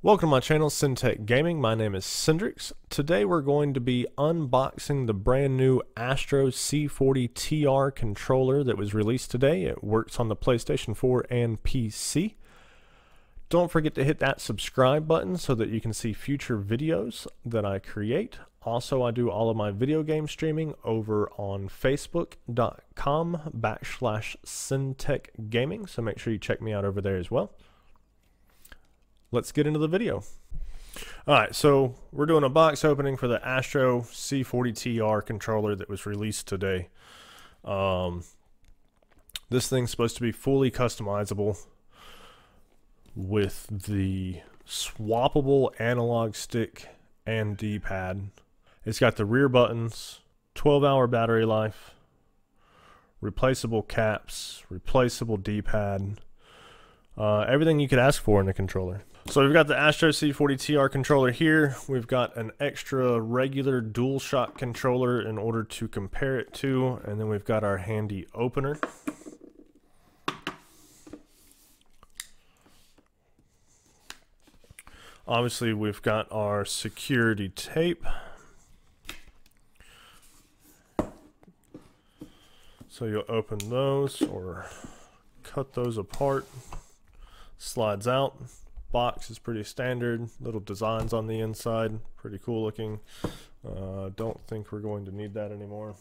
Welcome to my channel, SynTech Gaming. My name is Cindrix. Today we're going to be unboxing the brand new Astro C40 TR Controller that was released today. It works on the PlayStation 4 and PC. Don't forget to hit that subscribe button so that you can see future videos that I create. Also, I do all of my video game streaming over on facebook.com/SynTech Gaming, so make sure you check me out over there as well. Let's get into the video. Alright, so we're doing a box opening for the Astro C40 TR controller that was released today. This thing's supposed to be fully customizable with the swappable analog stick and D-pad. It's got the rear buttons, 12-hour battery life, replaceable caps, replaceable D-pad, everything you could ask for in a controller. So we've got the Astro C40 TR controller here. We've got an extra regular Dualshock controller in order to compare it to, and then we've got our handy opener. Obviously, we've got our security tape. So you'll open those or cut those apart. Slides out. Box is pretty standard, little designs on the inside, pretty cool looking. Don't think we're going to need that anymore.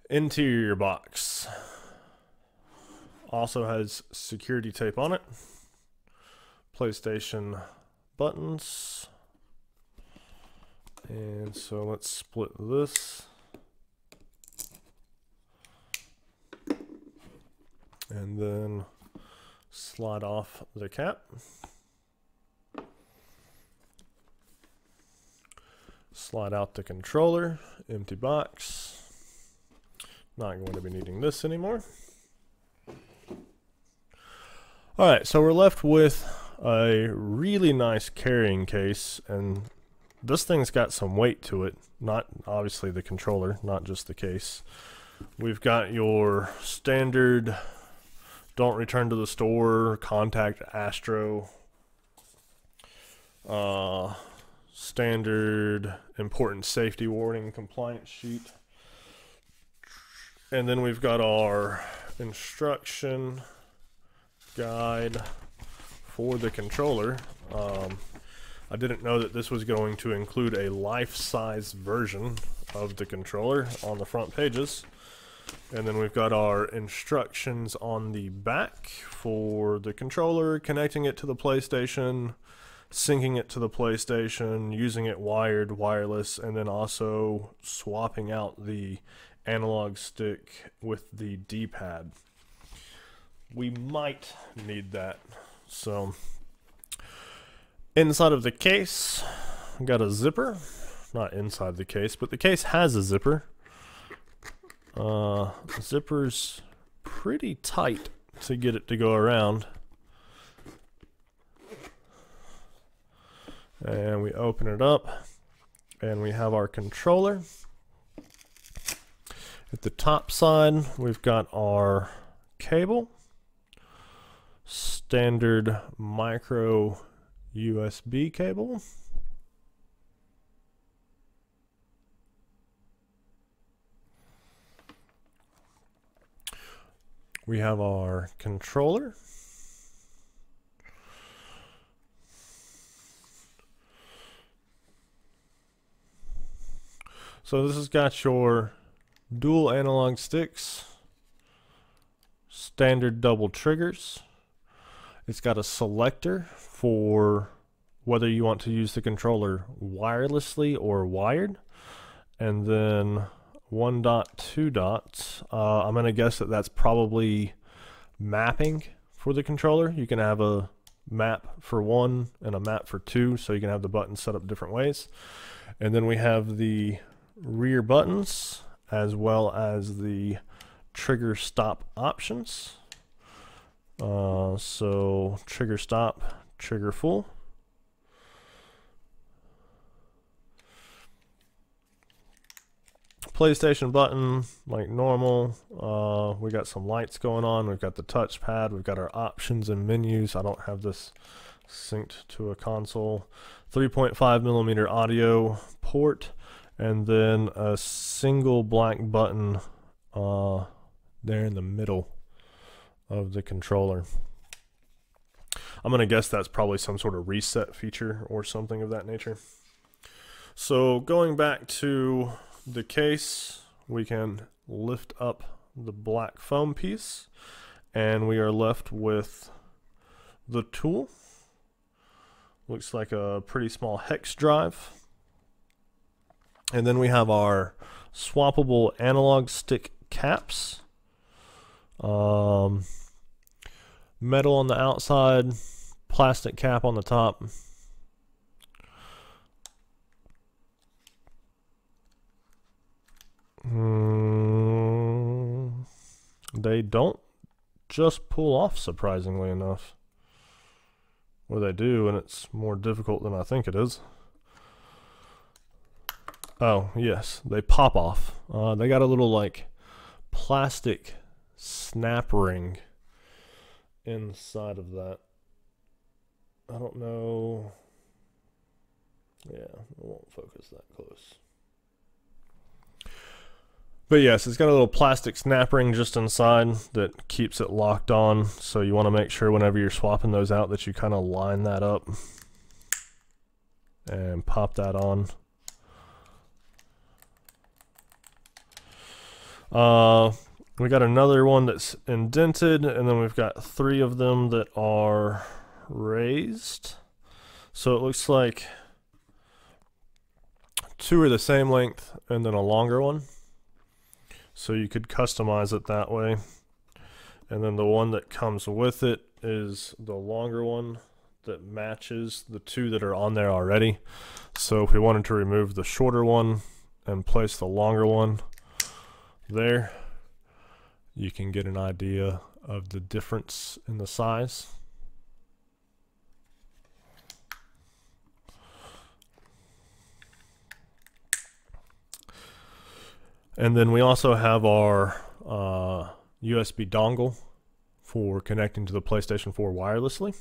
Interior box also has security tape on it, PlayStation buttons, and so let's split this and then slide off the cap. Slide out the controller. Empty box. Not going to be needing this anymore. Alright, so we're left with a really nice carrying case, and this thing's got some weight to it. Not obviously the controller, not just the case. We've got your standard don't return to the store, contact Astro, standard important safety warning compliance sheet. And then we've got our instruction guide for the controller. I didn't know that this was going to include a life-size version of the controller on the front pages. And then we've got our instructions on the back for the controller, connecting it to the PlayStation, syncing it to the PlayStation, using it wired, wireless, and then also swapping out the analog stick with the D-pad. We might need that. So, inside of the case, we've got a zipper. Not inside the case, but the case has a zipper. Zipper's pretty tight to get it to go around. And we open it up and we have our controller. At the top side, we've got our cable, standard micro USB cable. We have our controller. So this has got your dual analog sticks, standard double triggers. It's got a selector for whether you want to use the controller wirelessly or wired, and then 1 dot, 2 dots. I'm going to guess that that's probably mapping for the controller. You can have a map for 1 and a map for 2, so you can have the buttons set up different ways. And then we have the rear buttons as well as the trigger stop options. So trigger stop, trigger full. PlayStation button like normal. We got some lights going on. We've got the touchpad. We've got our options and menus. I don't have this synced to a console. 3.5mm audio port, and then a single black button there in the middle of the controller. I'm gonna guess that's probably some sort of reset feature or something of that nature. So going back to the case, we can lift up the black foam piece and we are left with the tool. Looks like a pretty small hex drive. And then we have our swappable analog stick caps. Metal on the outside, plastic cap on the top. They don't just pull off, surprisingly enough. Or they do, and it's more difficult than I think it is. Oh, yes, they pop off. They got a little, like, plastic snap ring inside of that. I don't know. Yeah, it won't focus that close. But yes, it's got a little plastic snap ring just inside that keeps it locked on. So you want to make sure whenever you're swapping those out that you kind of line that up and pop that on. We got another one that's indented, and then we've got 3 of them that are raised. So it looks like 2 are the same length and then a longer one. So you could customize it that way. And then the one that comes with it is the longer one that matches the 2 that are on there already. So if we wanted to remove the shorter one and place the longer one there, you can get an idea of the difference in the size. And then we also have our USB dongle for connecting to the PlayStation 4 wirelessly.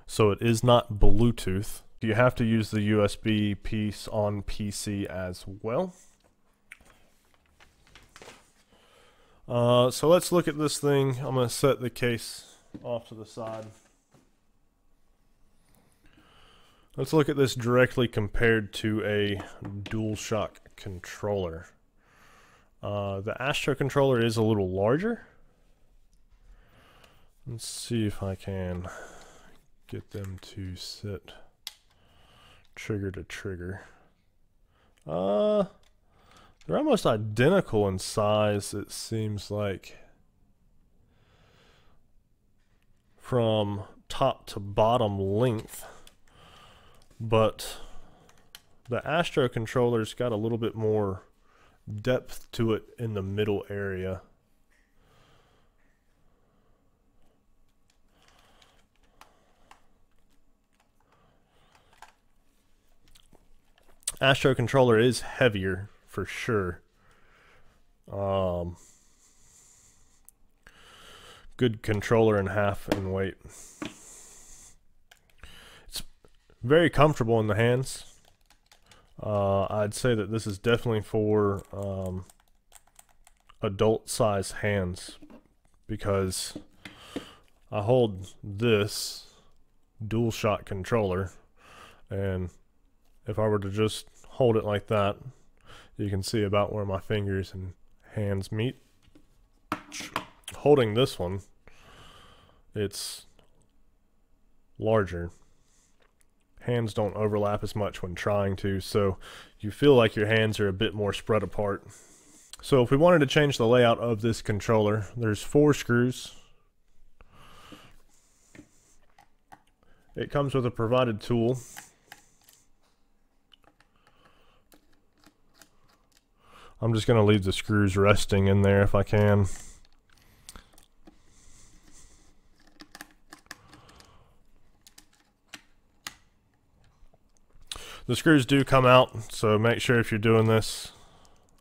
So it is not Bluetooth. You have to use the USB piece on PC as well. So let's look at this thing. I'm going to set the case off to the side. Let's look at this directly compared to a Dualshock controller. The Astro controller is a little larger. Let's see if I can get them to sit trigger to trigger. They're almost identical in size, it seems like, from top to bottom length. But the Astro controller's got a little bit more depth to it in the middle area. Astro controller is heavier for sure. Good controller and half in weight. It's very comfortable in the hands. I'd say that this is definitely for adult size hands, because I hold this Dualshock controller, and if I were to just hold it like that, you can see about where my fingers and hands meet. Holding this one, it's larger. Hands don't overlap as much when trying to, so you feel like your hands are a bit more spread apart. So if we wanted to change the layout of this controller, there's 4 screws. It comes with a provided tool. I'm just going to leave the screws resting in there if I can. The screws do come out, so make sure if you're doing this...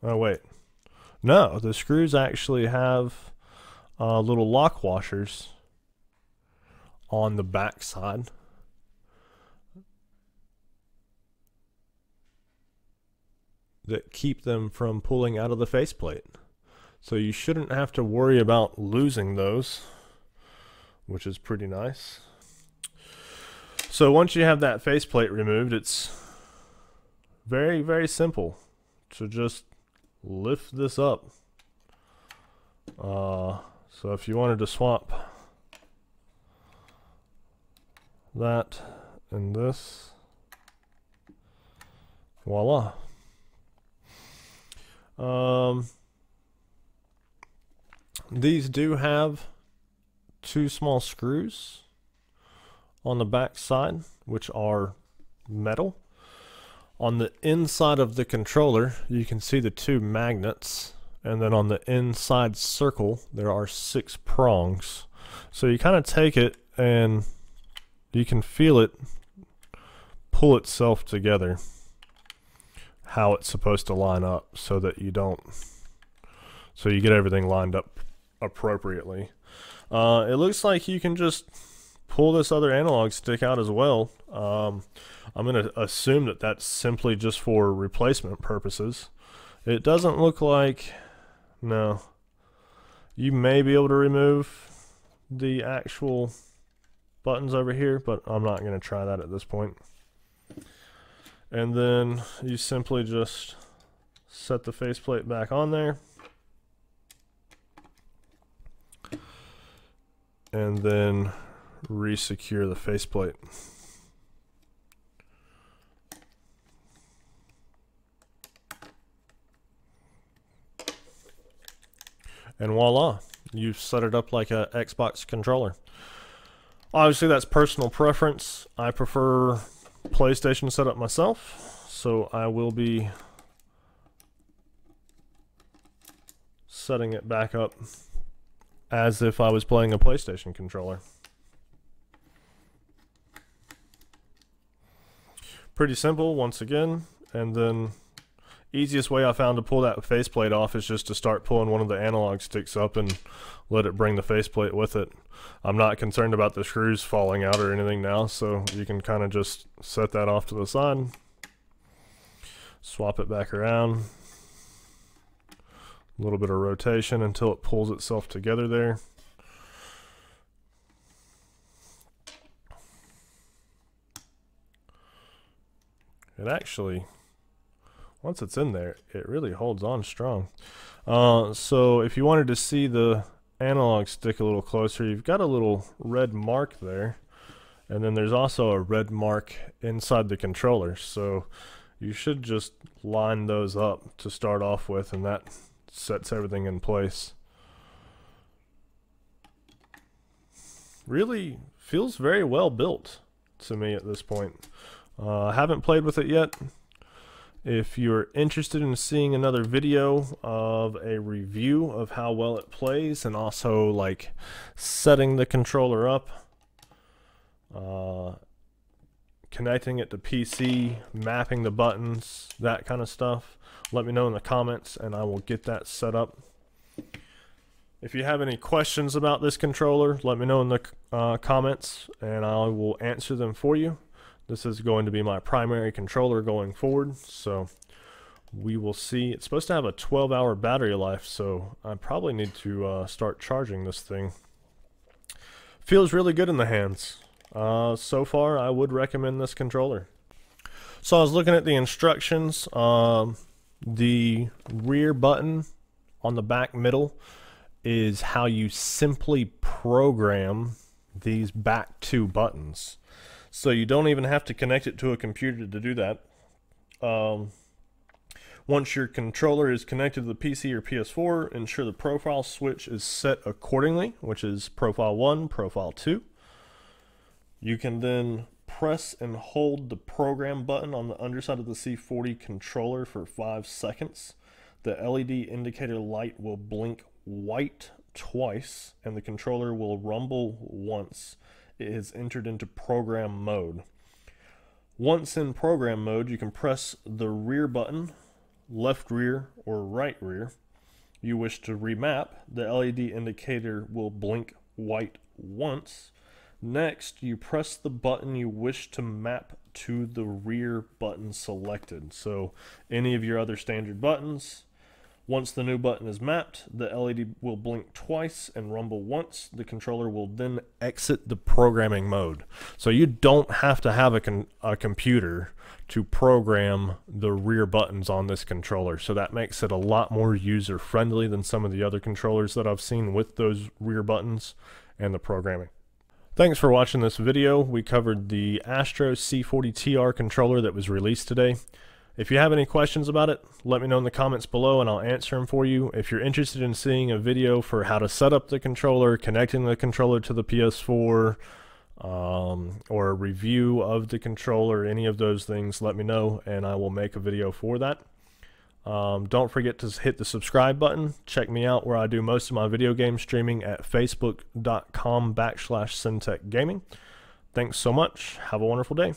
Oh wait, No, the screws actually have little lock washers on the back side. That keep them from pulling out of the faceplate. So you shouldn't have to worry about losing those, which is pretty nice. So once you have that faceplate removed, it's very, very simple to just lift this up. So if you wanted to swap that and this, voila. These do have 2 small screws on the back side, which are metal. On the inside of the controller, you can see the 2 magnets, and then on the inside circle, there are 6 prongs. So you kind of take it and you can feel it pull itself together, how it's supposed to line up, so that you get everything lined up appropriately. It looks like you can just pull this other analog stick out as well. I'm going to assume that that's simply just for replacement purposes. It doesn't look like, no. You may be able to remove the actual buttons over here, but I'm not going to try that at this point. And then you simply just set the faceplate back on there. And then re-secure the faceplate. And voila, you've set it up like a Xbox controller. Obviously that's personal preference. I prefer PlayStation setup myself, so I will be setting it back up as if I was playing a PlayStation controller. Pretty simple once again, and then easiest way I found to pull that faceplate off is just to start pulling one of the analog sticks up and let it bring the faceplate with it. I'm not concerned about the screws falling out or anything now, so you can kind of just set that off to the side, swap it back around, a little bit of rotation until it pulls itself together there. It actually, once it's in there, it really holds on strong. So if you wanted to see the analog stick a little closer, you've got a little red mark there, and then there's also a red mark inside the controller. So you should just line those up to start off with, and that sets everything in place. Really feels very well built to me at this point. I haven't played with it yet. If you're interested in seeing another video of a review of how well it plays, and also like setting the controller up, connecting it to PC, mapping the buttons, that kind of stuff, let me know in the comments and I will get that set up. If you have any questions about this controller, let me know in the comments and I will answer them for you. This is going to be my primary controller going forward, so we will see. It's supposed to have a 12-hour battery life, so I probably need to start charging this thing. Feels really good in the hands. So far, I would recommend this controller. So I was looking at the instructions. The rear button on the back middle is how you simply program these back 2 buttons. So you don't even have to connect it to a computer to do that. Once your controller is connected to the PC or PS4, ensure the profile switch is set accordingly, which is profile 1, profile 2. You can then press and hold the program button on the underside of the C40 controller for 5 seconds. The LED indicator light will blink white twice, and the controller will rumble once it is entered into program mode. Once in program mode, you can press the rear button, left rear or right rear, you wish to remap, the LED indicator will blink white once. Next, you press the button you wish to map to the rear button selected. So any of your other standard buttons. Once the new button is mapped, the LED will blink twice and rumble once. The controller will then exit the programming mode. So you don't have to have a computer to program the rear buttons on this controller. So that makes it a lot more user-friendly than some of the other controllers that I've seen with those rear buttons and the programming. Thanks for watching this video. We covered the Astro C40 TR controller that was released today. If you have any questions about it, let me know in the comments below and I'll answer them for you. If you're interested in seeing a video for how to set up the controller, connecting the controller to the PS4, or a review of the controller, any of those things, let me know and I will make a video for that. Don't forget to hit the subscribe button. Check me out where I do most of my video game streaming at facebook.com/SynTech Gaming. Thanks so much. Have a wonderful day.